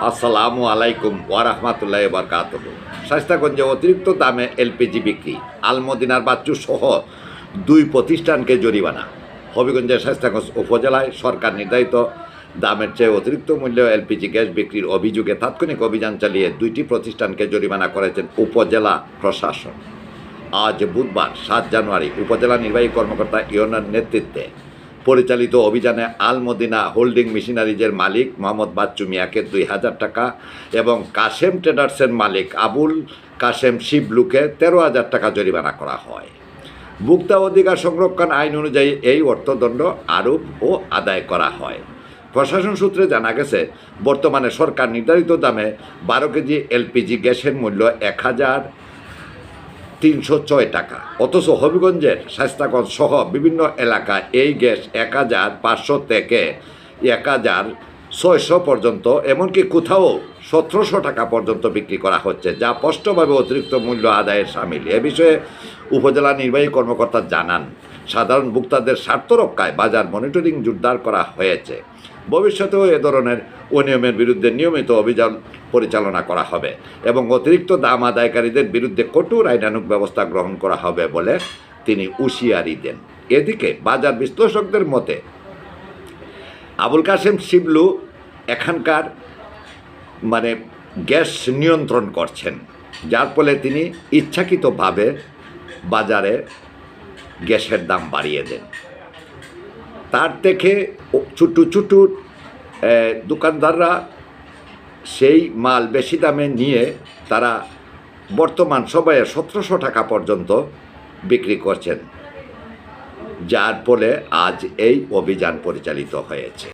আসসালামু আলাইকুম ওয়া রাহমাতুল্লাহি ওয়া বারাকাতুহু। শায়েস্তাগঞ্জে অতিরিক্ত দামে এলপিজি বিক্রি, আলমদিনার বাচ্চু সহ 2 প্রতিষ্ঠানকে জরিমানা। হবিগঞ্জের শায়েস্তাগঞ্জ উপজেলায় সরকার নির্ধারিত দামের চেয়ে অতিরিক্ত মূল্যে এলপিজি গ্যাস বিক্রির অভিযোগে তাৎক্ষণিক অভিযান চালিয়ে 2টি প্রতিষ্ঠানকে জরিমানা করেছেন উপজেলা প্রশাসন। আজ বুধবার 7 জানুয়ারি উপজেলা নির্বাহী কর্মকর্তা ইউনের নেতৃত্বে পরিচালিত অভিযানে আলমদিনা হোল্ডিং মেশিনারিজের মালিক মোহাম্মদ বাচ্চু মিয়াকে 2,000 টাকা এবং কাশেম ট্রেডার্সের মালিক আবুল কাশেম শিবলুকে 13,000 টাকা জরিমানা করা হয়। ভোক্তা অধিকার সংরক্ষণ আইন অনুযায়ী এই অর্থদণ্ড আরোপ ও আদায় করা হয়। প্রশাসন সূত্রে জানা গেছে, বর্তমানে সরকার নির্ধারিত দামে 12 কেজি এলপিজি গ্যাসের মূল্য 1,306 টাকা, অথচ হবিগঞ্জের শায়েস্তাগঞ্জ সহ বিভিন্ন এলাকায় এই গ্যাস 1,500 থেকে 1,600 পর্যন্ত, এমনকি কোথাও 1,700 টাকা পর্যন্ত বিক্রি করা হচ্ছে, যা স্পষ্টভাবে অতিরিক্ত মূল্য আদায়ের শামিল। এ বিষয়ে উপজেলা নির্বাহী কর্মকর্তা জানান, সাধারণ ভোক্তাদের স্বার্থ রক্ষায় বাজার মনিটরিং জোরদার করা হয়েছে। ভবিষ্যতেও এ ধরনের অনিয়মের বিরুদ্ধে নিয়মিত অভিযান পরিচালনা করা হবে এবং অতিরিক্ত দাম আদায়কারীদের বিরুদ্ধে কঠোর আইনানুগ ব্যবস্থা গ্রহণ করা হবে বলে তিনি হুঁশিয়ারি দেন। এদিকে বাজার বিশ্লেষকদের মতে আবুল কাশেম শিবলু এখানকার গ্যাস নিয়ন্ত্রণ করছেন, যার ফলে তিনি ইচ্ছাকৃতভাবে বাজারে গ্যাসের দাম বাড়িয়ে দেন। তার থেকে ছোটো ছোটো দোকানদাররা সেই মাল বেশি দামে নিয়ে তারা বর্তমান সময়ে 1,700 টাকা পর্যন্ত বিক্রি করছেন, যার ফলে আজ এই অভিযান পরিচালিত হয়েছে।